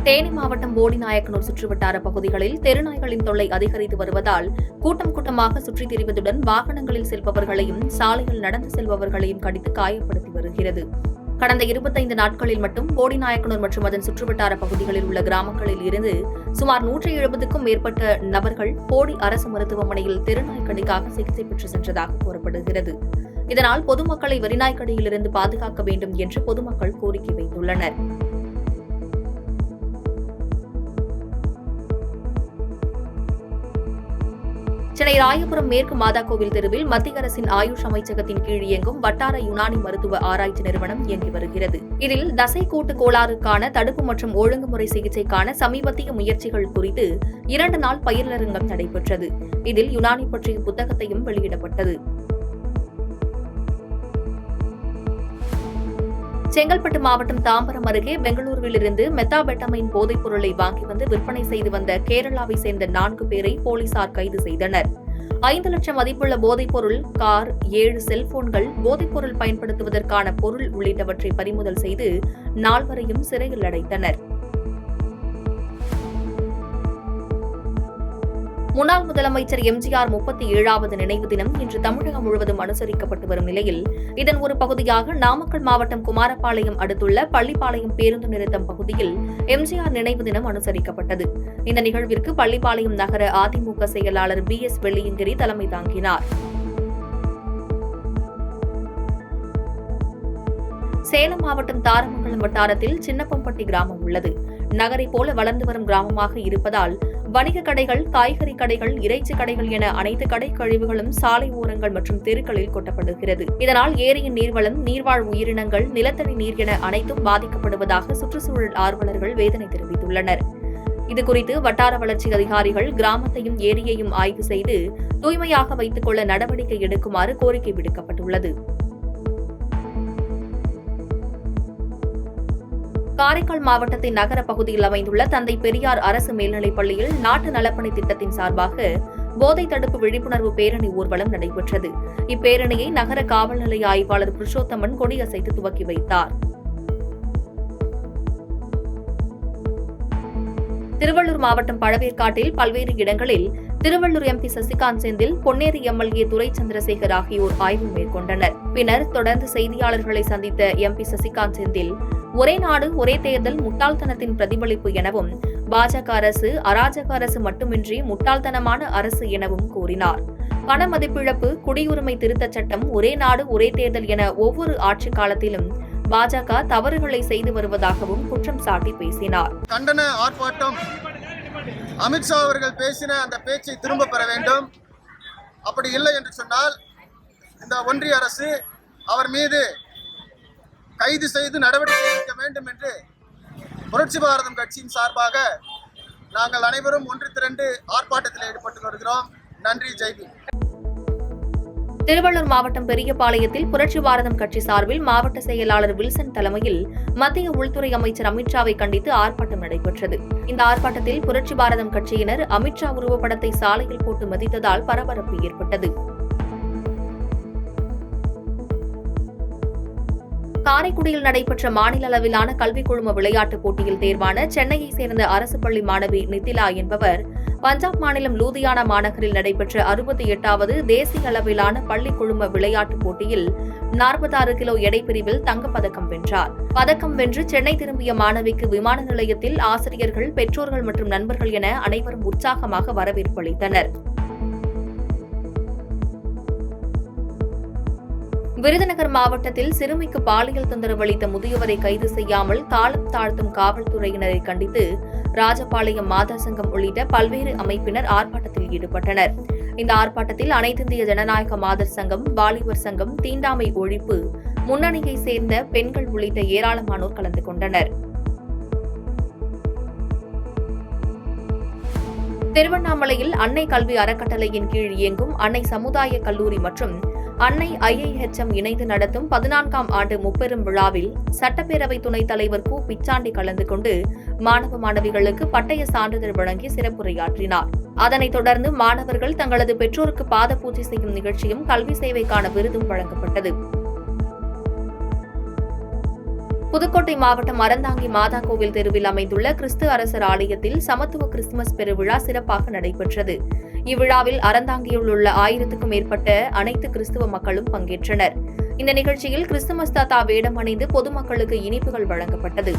தேனி மாவட்டம் போடிநாயக்கனூர் சுற்றுவட்டார பகுதிகளில் தெருநாய்களின் தொல்லை அதிகரித்து வருவதால் கூட்டம் கூட்டமாக சுற்றித் திரிவதுடன் வாகனங்களில் செல்பவர்களையும் சாலையில் நடந்து செல்பவர்களையும் கடித்து காயப்படுத்தி வருகிறது. கடந்த 25 நாட்களில் மட்டும் போடிநாயக்கனூர் மற்றும் அதன் சுற்றுவட்டார பகுதிகளில் உள்ள கிராமங்களில் இருந்து சுமார் 170க்கும் மேற்பட்ட நபர்கள் போடி அரசு மருத்துவமனையில் தெருநாய் கடிக்காக சிகிச்சை பெற்று சென்றதாக கூறப்படுகிறது. இதனால் பொதுமக்களை வெறிநாய்க்கடியிலிருந்து பாதுகாக்க வேண்டும் என்று பொதுமக்கள் கோரிக்கை வைத்துள்ளனர். சென்னை ராயபுரம் மேற்கு மாதா கோவில் தெருவில் மத்திய அரசின் ஆயுஷ் அமைச்சகத்தின் கீழ் இயங்கும் வட்டார யுனானி மருத்துவ ஆராய்ச்சி நிறுவனம் இயங்கி வருகிறது. இதில் தசை கூட்டு கோளாறுக்கான தடுப்பு மற்றும் ஒழுங்குமுறை சிகிச்சைக்கான சமீபத்திய முயற்சிகள் குறித்து 2 நாள் பயிலரங்கம் நடைபெற்றது. இதில் யுனானி பற்றிய புத்தகத்தையும் வெளியிடப்பட்டது. செங்கல்பட்டு மாவட்டம் தாம்பரம் அருகே பெங்களூருவிலிருந்து மெத்தாபெட்டமைன் போதைப் பொருளை வாங்கி வந்து விற்பனை செய்து வந்த கேரளாவை சேர்ந்த 4 பேரை போலீசார் கைது செய்தனர். 5 லட்சம் மதிப்புள்ள போதைப் பொருள், கார், 7 செல்போன்கள், போதைப் பொருள் பயன்படுத்துவதற்கான பொருள் உள்ளிட்டவற்றை பறிமுதல் செய்து 4 சிறையில் அடைத்தனர். முன்னாள் முதலமைச்சர் எம்ஜிஆர் 37வது நினைவு தினம் இன்று தமிழகம் முழுவதும் அனுசரிக்கப்பட்டு வரும் நிலையில் இதன் ஒரு பகுதியாக நாமக்கல் மாவட்டம் குமாரபாளையம் அடுத்துள்ள பள்ளிப்பாளையம் பேருந்து நிறுத்தம் பகுதியில் எம்ஜிஆர் நினைவு தினம் அனுசரிக்கப்பட்டது. இந்த நிகழ்விற்கு பள்ளிப்பாளையம் நகர அதிமுக செயலாளர் BS வெள்ளியங்கிரி தலைமை தாங்கினார். சேலம் மாவட்டம் தாரமங்கலம் வட்டாரத்தில் சின்னப்பம்பட்டி கிராமம் உள்ளது. நகரை போல வளர்ந்து வரும் கிராமமாக இருப்பதால் வணிக கடைகள், காய்கறி கடைகள், இறைச்சி கடைகள் என அனைத்து கடை கழிவுகளும் சாலை ஓரங்கள் மற்றும் தெருக்களில் கொட்டப்படுகிறது. இதனால் ஏரியின் நீர்வளம், நீர்வாழ் உயிரினங்கள், நிலத்தடி நீர் என அனைத்தும் பாதிக்கப்படுவதாக சுற்றுச்சூழல் ஆர்வலர்கள் வேதனை தெரிவித்துள்ளனர். இதுகுறித்து வட்டார வளர்ச்சி அதிகாரிகள் கிராமத்தையும் ஏரியையும் ஆய்வு செய்து தூய்மையாக வைத்துக் கொள்ள நடவடிக்கை எடுக்குமாறு கோரிக்கை விடுக்கப்பட்டுள்ளது. காரைக்கால் மாவட்டத்தின் நகர பகுதியில் அமைந்துள்ள தந்தை பெரியார் அரசு மேல்நிலைப் பள்ளியில் நாட்டு நலப்பணி திட்டத்தின் சார்பாக போதை தடுப்பு விழிப்புணர்வு பேரணி ஊர்வலம் நடைபெற்றது. இப்பேரணியை நகர காவல் நிலைய ஆய்வாளர் புருஷோத்தமன் கொடியசைத்து துவக்கி வைத்தார். திருவள்ளூர் மாவட்டம் பழவேற்காட்டில் பல்வேறு இடங்களில் திருவள்ளூர் MP சசிகாந்த் செந்தில், பொன்னேரி MLA துரை சந்திரசேகர் ஆகியோர் ஆய்வு மேற்கொண்டனர். பின்னர் தொடர்ந்து செய்தியாளர்களை சந்தித்த MP சசிகாந்த் செந்தில், ஒரே நாடு ஒரே தேர்தல் முட்டாள்தனத்தின் பிரதிபலிப்பு எனவும், பாஜக அரசு அராஜக அரசு மட்டுமின்றி முட்டாள்தனமான அரசு எனவும் கூறினார். பண மதிப்பிழப்பு, குடியுரிமை திருத்தச் சட்டம், ஒரே நாடு ஒரே தேர்தல் என ஒவ்வொரு ஆட்சி காலத்திலும் பாஜக தவறுகளை செய்து வருவதாகவும் குற்றம் சாட்டி பேசினார். கண்டன ஆர்ப்பாட்டம் அமித்ஷா அவர்கள் பேசின அந்த பேச்சை திரும்ப பெற வேண்டும். அப்படி இல்லை என்று சொன்னால் இந்த ஒன்றிய அரசு அவர் மீது கைது செய்து நடவடிக்கை எடுக்க வேண்டும் என்று புரட்சி பாரதம் கட்சியின் சார்பாக நாங்கள் அனைவரும் ஒன்று திரண்டு ஆர்ப்பாட்டத்தில் ஈடுபட்டு வருகிறோம். நன்றி, ஜெய்பீம். திருவள்ளூர் மாவட்டம் பெரியபாளையத்தில் புரட்சி பாரதம் கட்சி சார்பில் மாவட்ட செயலாளர் வில்சன் தலைமையில் மத்திய உள்துறை அமைச்சர் அமித்ஷாவை கண்டித்து ஆர்ப்பாட்டம் நடைபெற்றது. இந்த ஆர்ப்பாட்டத்தில் புரட்சி பாரதம் கட்சியினர் அமித்ஷா உருவப்படத்தை சாலையில் போட்டு மதித்ததால் பரபரப்பு ஏற்பட்டது. காரைக்குடியில் நடைபெற்ற மாநில அளவிலான கல்விக் குழும விளையாட்டுப் போட்டியில் தேர்வான சென்னையைச் சேர்ந்த அரசு பள்ளி மாணவி நித்திலா என்பவர் பஞ்சாப் மாநிலம் லூதியானா மாநகரில் நடைபெற்ற 68வது தேசிய அளவிலான பள்ளி குழும விளையாட்டுப் போட்டியில் 46 கிலோ எடை பிரிவில் தங்கப்பதக்கம் வென்றார். பதக்கம் வென்று சென்னை திரும்பிய மாணவிக்கு விமான நிலையத்தில் ஆசிரியர்கள், பெற்றோர்கள் மற்றும் நண்பர்கள் என அனைவரும் உற்சாகமாக வரவேற்பு அளித்தனர். விருதுநகர் மாவட்டத்தில் சிறுமிக்கு பாலியல் தொந்தரவு அளித்த முதியவரை கைது செய்யாமல் காலம் தாழ்த்தும் காவல்துறையினரை கண்டித்து ராஜபாளையம் மாதா சங்கம் உள்ளிட்ட பல்வேறு அமைப்பினர் ஆர்ப்பாட்டத்தில் ஈடுபட்டனர். இந்த ஆர்ப்பாட்டத்தில் அனைத்திந்திய ஜனநாயக மாதர் சங்கம், வாலிபர் சங்கம், தீண்டாமை ஒழிப்பு முன்னணியைச் சேர்ந்த பெண்கள் உள்ளிட்ட ஏராளமானோர் கலந்து கொண்டனர். திருவண்ணாமலையில் அன்னை கல்வி அறக்கட்டளையின் கீழ் இயங்கும் அன்னை சமுதாய கல்லூரி மற்றும் அன்னை IIHM இணைந்து நடத்தும் 14ஆம் ஆண்டு முப்பெரும் விழாவில் சட்டப்பேரவை துணைத் தலைவர் கு. பிச்சாண்டி கலந்து கொண்டு மாணவ மாணவிகளுக்கு பட்டய சான்றிதழ் வழங்கி சிறப்புரையாற்றினார். அதனைத் தொடர்ந்து மாணவர்கள் தங்களது பெற்றோருக்கு பாத பூஜை செய்யும் நிகழ்ச்சியும் கல்வி சேவைக்கான விருதும் வழங்கப்பட்டது. புதுக்கோட்டை மாவட்டம் அறந்தாங்கி மாதா கோவில் தெருவில் அமைந்துள்ள கிறிஸ்து அரசர் ஆலயத்தில் சமத்துவ கிறிஸ்துமஸ் பெருவிழா சிறப்பாக நடைபெற்றது. இவ்விழாவில் அறந்தாங்கியில் உள்ள 1000க்கும் மேற்பட்ட அனைத்து கிறிஸ்துவ மக்களும் பங்கேற்றனர். இந்த நிகழ்ச்சியில் கிறிஸ்துமஸ் தாத்தா வேடம் அணிந்து பொதுமக்களுக்கு இனிப்புகள் வழங்கப்பட்டது.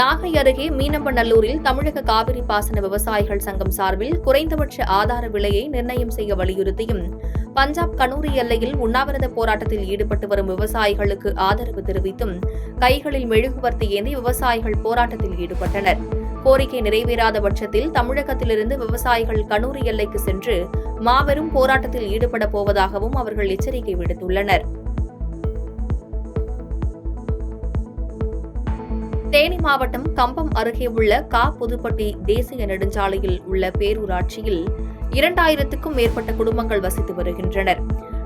நாகை அருகே மீனம்பநல்லூரில் தமிழக காவிரி பாசன விவசாயிகள் சங்கம் சார்பில் குறைந்தபட்ச ஆதார விலையை நிர்ணயம் செய்ய வலியுறுத்தியும் பஞ்சாப் கனூரி எல்லையில் உண்ணாவிரத போராட்டத்தில் ஈடுபட்டு வரும் விவசாயிகளுக்கு ஆதரவு தெரிவித்தும் கைகளில் மெழுகுவர்த்தி ஏந்தி விவசாயிகள் போராட்டத்தில் ஈடுபட்டனர். கோரிக்கை நிறைவேறாத பட்சத்தில் தமிழகத்திலிருந்து விவசாயிகள் கனூரி எல்லைக்கு சென்று மாபெரும் போராட்டத்தில் ஈடுபடப் போவதாகவும் அவர்கள் எச்சரிக்கை விடுத்துள்ளனர். தேனி மாவட்டம் கம்பம் அருகே உள்ள புதுப்பட்டி தேசிய நெடுஞ்சாலையில் உள்ள பேரூராட்சியில் 2000க்கும் மேற்பட்ட குடும்பங்கள் வசித்து வருகின்றனர்.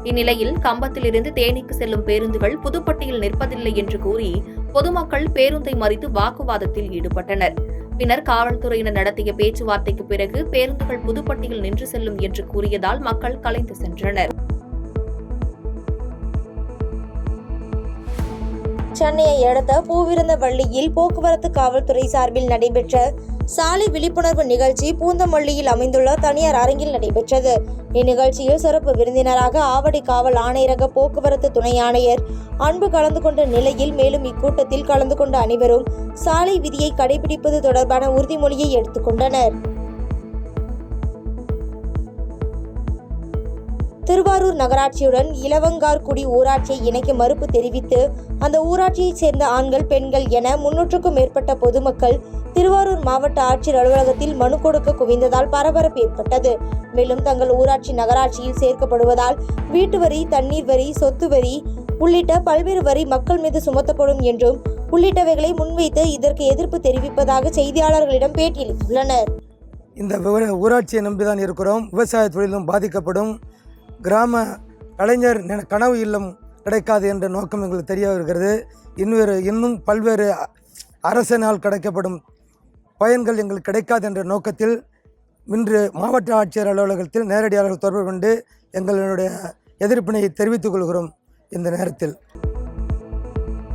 இந்நிலையில் கம்பத்திலிருந்து தேனிக்கு செல்லும் பேருந்துகள் புதுப்பட்டியில் நிற்பதில்லை என்று கூறி பொதுமக்கள் பேருந்தை மறித்து வாக்குவாதத்தில் ஈடுபட்டனர். பின்னர் காவல்துறையினர் நடத்திய பேச்சுவார்த்தைக்கு பிறகு பேருந்துகள் புதுப்பட்டியில் நின்று செல்லும் என்று கூறியதால் மக்கள் கலைந்து சென்றனர். சென்னையை அடுத்த பூவிருந்தவள்ளியில் போக்குவரத்து காவல்துறை சார்பில் நடைபெற்ற சாலை விழிப்புணர்வு நிகழ்ச்சி பூந்தமல்லியில் அமைந்துள்ள தனியார் அரங்கில் நடைபெற்றது. இந்நிகழ்ச்சியில் சிறப்பு விருந்தினராக ஆவடி காவல் ஆணையரக போக்குவரத்து துணை ஆணையர் அன்பு கலந்து கொண்ட நிலையில் மேலும் இக்கூட்டத்தில் கலந்து கொண்ட அனைவரும் சாலை விதியை கடைபிடிப்பது தொடர்பான உறுதிமொழியை எடுத்துக்கொண்டனர். திருவாரூர் நகராட்சியுடன் இளவங்கார்குடி ஊராட்சியை இணைக்க மறுப்பு தெரிவித்து அந்த ஊராட்சியைச் சேர்ந்த ஆண்கள், பெண்கள் என 300க்கும் மேற்பட்ட பொதுமக்கள் திருவாரூர் மாவட்ட ஆட்சியர் அலுவலகத்தில் மனு கொடுக்க குவிந்ததால் பரபரப்பு ஏற்பட்டது. மேலும் தங்கள் ஊராட்சி நகராட்சியில் சேர்க்கப்படுவதால் வீட்டு வரி, தண்ணீர் வரி, சொத்து வரி உள்ளிட்ட பல்வேறு வரி மக்கள் மீது சுமத்தப்படும் என்றும் உள்ளிட்டவைகளை முன்வைத்து இதற்கு எதிர்ப்பு தெரிவிப்பதாக செய்தியாளர்களிடம் பேட்டியளித்துள்ளனர். இந்த ஊராட்சியை நம்பிதான் இருக்கிறோம். விவசாய தொழிலும் பாதிக்கப்படும். கிராம கலைஞர் கனவு இல்லம் கிடைக்காது என்ற நோக்கம் எங்களுக்கு தெரிய வருகிறது. இன்னும் பல்வேறு அரசினால் கிடைக்கப்படும் பயன்கள் எங்களுக்கு கிடைக்காது என்ற நோக்கத்தில் இன்று மாவட்ட ஆட்சியர் அலுவலகத்தில் நேரடியாக தொடர்பு கொண்டு எங்களுடைய எதிர்ப்பினை தெரிவித்துக் கொள்கிறோம். இந்த நேரத்தில்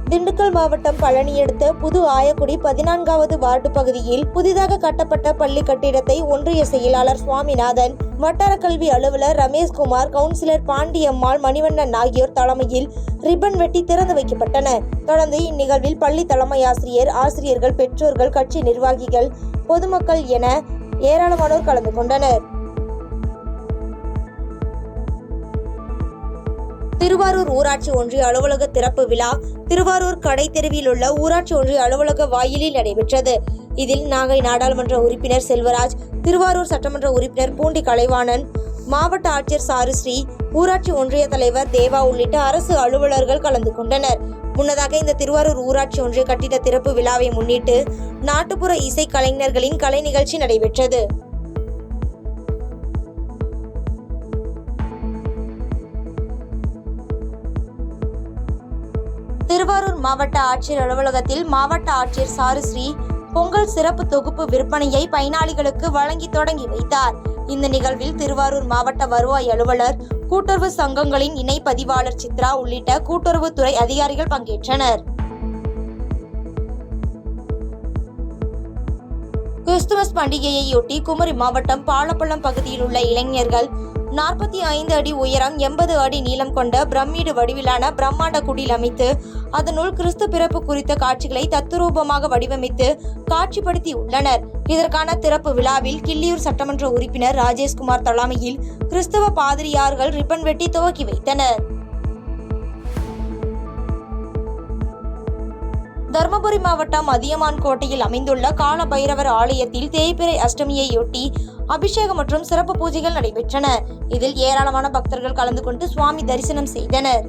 திண்டுக்கல் மாவட்டம் பழனி அடுத்த புது ஆயக்குடி 14வது வார்டு பகுதியில் புதிதாக கட்டப்பட்ட பள்ளி கட்டிடத்தை ஒன்றிய செயலாளர் சுவாமிநாதன், வட்டார கல்வி அலுவலர் ரமேஷ்குமார், கவுன்சிலர் பாண்டியம்மாள், மணிவண்ணன் ஆகியோர் தலைமையில் ரிப்பன் வெட்டி திறந்து வைக்கப்பட்டனர். தொடர்ந்து இந்நிகழ்வில் பள்ளி தலைமை ஆசிரியர், ஆசிரியர்கள், பெற்றோர்கள், கட்சி நிர்வாகிகள், பொதுமக்கள் என ஏராளமானோர் கலந்து கொண்டனர். திருவாரூர் ஊராட்சி ஒன்றிய அலுவலக திறப்பு விழா திருவாரூர் கடை தெருவில் உள்ள ஊராட்சி ஒன்றிய அலுவலக வாயிலில் நடைபெற்றது. இதில் நாகை நாடாளுமன்ற உறுப்பினர் செல்வராஜ், திருவாரூர் சட்டமன்ற உறுப்பினர் பூண்டி கலைவாணன், மாவட்ட ஆட்சியர் சாருஸ்ரீ, ஊராட்சி ஒன்றிய தலைவர் தேவா உள்ளிட்ட அரசு அலுவலர்கள் கலந்து கொண்டனர். முன்னதாக இந்த திருவாரூர் ஊராட்சி ஒன்றிய கட்டிட திறப்பு விழாவை முன்னிட்டு நாட்டுப்புற இசை கலைஞர்களின் கலை நிகழ்ச்சி நடைபெற்றது. திருவாரூர் மாவட்ட ஆட்சியர் அலுவலகத்தில் மாவட்ட ஆட்சியர் சாருஸ்ரீ பொங்கல் சிறப்பு தொகுப்பு விற்பனையை பயனாளிகளுக்கு வழங்கி தொடங்கி வைத்தார். இந்த நிகழ்வில் திருவாரூர் மாவட்ட வருவாய் அலுவலர், கூட்டுறவு சங்கங்களின் இணை பதிவாளர் சித்ரா உள்ளிட்ட கூட்டுறவுத்துறை அதிகாரிகள் பங்கேற்றனர். கிறிஸ்துமஸ் பண்டிகையையொட்டி குமரி மாவட்டம் பாலப்பள்ளம் பகுதியில் உள்ள இளைஞர்கள் 45 அடி உயரம், 80 அடி நீளம் கொண்ட பிரமிடு வடிவிலான பிரம்மாண்ட குடில் அமைத்து அதனுள் கிறிஸ்து பிறப்பு குறித்த காட்சிகளை தத்துரூபமாக வடிவமைத்து காட்சிப்படுத்தி உள்ளனர். இதற்கான திறப்பு விழாவில் கிள்ளியூர் சட்டமன்ற உறுப்பினர் ராஜேஷ்குமார் தலைமையில் கிறிஸ்தவ பாதிரியார்கள் ரிப்பன் வெட்டி துவக்கி வைத்தனர். தருமபுரி மாவட்டம் அதியமான் கோட்டையில் அமைந்துள்ள கால பைரவர் ஆலயத்தில் தேய்பிறை அஷ்டமியையொட்டி அபிஷேகம் மற்றும் சிறப்பு பூஜைகள் நடைபெற்றன. இதில் ஏராளமான பக்தர்கள் கலந்து கொண்டு சுவாமி தரிசனம் செய்தனர்.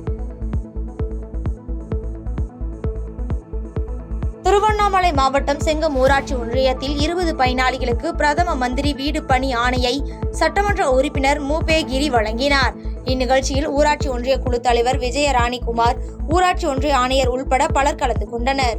திருவண்ணாமலை மாவட்டம் செங்கம் ஊராட்சி ஒன்றியத்தில் 20 பயனாளிகளுக்கு பிரதம மந்திரி வீடு பணி ஆணையை சட்டமன்ற உறுப்பினர் மூபே கிரி வழங்கினார். இந்நிகழ்ச்சியில் ஊராட்சி ஒன்றிய குழு தலைவர் விஜயராணிகுமார், ஊராட்சி ஒன்றிய ஆணையர் உள்பட பலர் கலந்து கொண்டனர்.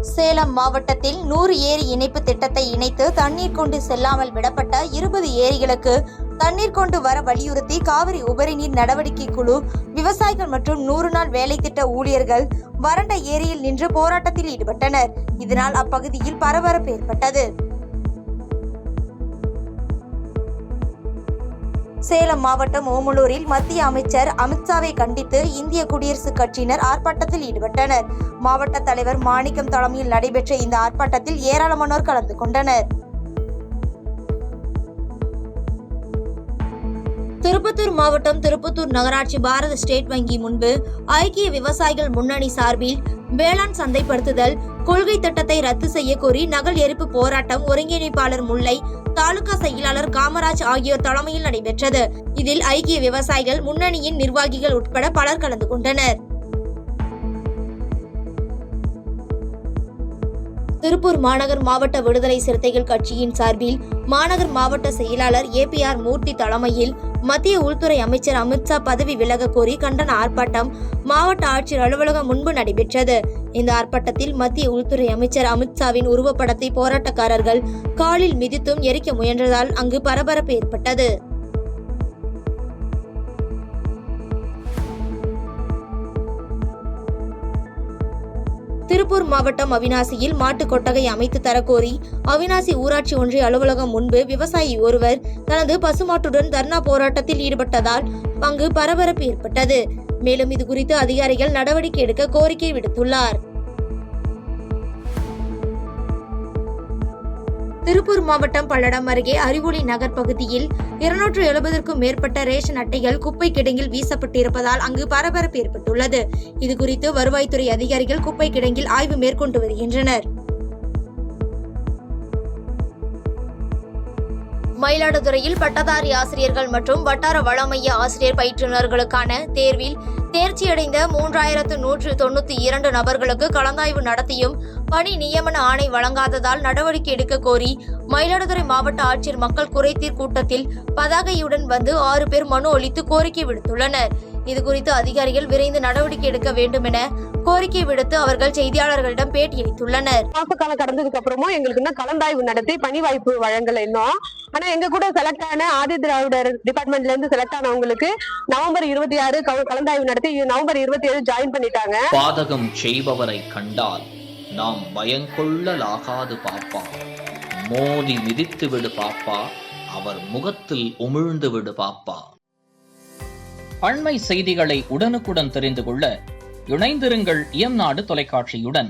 சேலம் மாவட்டத்தில் 100 ஏரி இணைப்பு திட்டத்தை இணைத்து தண்ணீர் கொண்டு செல்லாமல் விடப்பட்ட 20 ஏரிகளுக்கு தண்ணீர் கொண்டு வர வலியுறுத்தி காவிரி உபரிநீர் நடவடிக்கை குழு, விவசாயிகள் மற்றும் 100 நாள் வேலை திட்ட ஊழியர்கள் வறண்ட ஏரியில் நின்று போராட்டத்தில் ஈடுபட்டனர். இதனால் அப்பகுதியில் பரபரப்பு ஏற்பட்டது. சேலம் மாவட்டம் ஓமலூரில் மத்திய அமைச்சர் அமித்ஷாவை கண்டித்து இந்திய குடியரசுக் கட்சியினர் ஆர்ப்பாட்டத்தில் ஈடுபட்டனர். மாவட்ட தலைவர் மாணிக்கம் தலைமையில் நடைபெற்ற இந்த ஆர்ப்பாட்டத்தில் ஏராளமானோர் கலந்து கொண்டனர். திருப்பத்தூர் மாவட்டம் திருப்பத்தூர் நகராட்சி பாரத ஸ்டேட் வங்கி முன்பு ஐக்கிய விவசாயிகள் முன்னணி சார்பில் வேளாண் சந்தைப்படுத்துதல் கொள்கை திட்டத்தை ரத்து செய்ய கோரி நகல் எரிப்பு போராட்டம் ஒருங்கிணைப்பாளர் முல்லை, தாலுகா செயலாளர் காமராஜ் ஆகியோர் தலைமையில் நடைபெற்றது. இதில் ஐக்கிய விவசாயிகள் முன்னணியின் நிர்வாகிகள் உட்பட பலர் கலந்து கொண்டனர். திருப்பூர் மாநகர் மாவட்ட விடுதலை சிறுத்தைகள் கட்சியின் சார்பில் மாநகர் மாவட்ட செயலாளர் APR மூர்த்தி தலைமையில் மத்திய உள்துறை அமைச்சர் அமித்ஷா பதவி விலக கோரி கண்டன ஆர்ப்பாட்டம் மாவட்ட ஆட்சியர் அலுவலகம் முன்பு நடைபெற்றது. இந்த ஆர்ப்பாட்டத்தில் மத்திய உள்துறை அமைச்சர் அமித்ஷாவின் உருவப்படத்தை போராட்டக்காரர்கள் காலில் மிதித்தும் எரிக்க முயன்றதால் அங்கு பரபரப்பு ஏற்பட்டது. திருப்பூர் மாவட்டம் அவிநாசியில் மாட்டு கொட்டகை அமைத்து தரக்கோரி அவிநாசி ஊராட்சி ஒன்றிய அலுவலகம் முன்பு விவசாயி ஒருவர் தனது பசுமாட்டுடன் தர்ணா போராட்டத்தில் ஈடுபட்டதால் அங்கு பரபரப்பு ஏற்பட்டது. மேலும் இது குறித்து அதிகாரிகள் நடவடிக்கை எடுக்க கோரிக்கை விடுத்துள்ளார். திருப்பூர் மாவட்டம் பல்லடம் அருகே அறிவொளி நகர் பகுதியில் 270க்கும் மேற்பட்ட ரேஷன் அட்டைகள் குப்பை கிடங்கில் வீசப்பட்டிருப்பதால் அங்கு பரபரப்பு ஏற்பட்டுள்ளது. இதுகுறித்து வருவாய்த்துறை அதிகாரிகள் குப்பை கிடங்கில் ஆய்வு மேற்கொண்டு வருகின்றனர். மயிலாடுதுறையில் பட்டதாரி ஆசிரியர்கள் மற்றும் வட்டார வளமைய ஆசிரியர் பயிற்றுநர்களுக்கான தேர்வில் தேர்ச்சியடைந்த 3192 நபர்களுக்கு கலந்தாய்வு நடத்தியும் பணி நியமன ஆணை வழங்காததால் நடவடிக்கை எடுக்க கோரி மயிலாடுதுறை மாவட்ட ஆட்சியர் மக்கள் குறைதீர் கூட்டத்தில் பதாகையுடன் வந்து 6 பேர் மனு அளித்து கோரிக்கை விடுத்துள்ளனர். இதுகுறித்து அதிகாரிகள் விரைந்து நடவடிக்கை எடுக்க வேண்டும் என கோரிக்கை விடுத்து அவர்கள் செய்தியாளர்களிடம் பேட்டியளித்துள்ளனர். மாசக்காலம் கடந்ததுக்கு அப்புறமும் எங்களுக்கு இன்னும் கலந்தாய்வு நடத்தி பணி வாய்ப்பு வழங்கல இன்னும். ஆனா எங்க கூட செலக்ட் ஆன ஆதி திராவிடர் டிபார்ட்மெண்ட்ல இருந்து செலக்ட் ஆனவங்களுக்கு நவம்பர் 26 கலந்தாய்வு நடத்தி நவம்பர் 27 ஜாயின் பண்ணிட்டாங்க. பாதகம் செய்பவரை கண்டால் நாம் பயங்கொள்ளலாகாது பாப்பா, மோதி மிதித்து விடு பாப்பா, அவர் முகத்தில் உமிழ்ந்து விடு பாப்பா. அண்மை செய்திகளை உடனுக்குடன் தெரிந்து கொள்ள இணைந்திருங்கள் எம் நாடு தொலைக்காட்சியுடன்.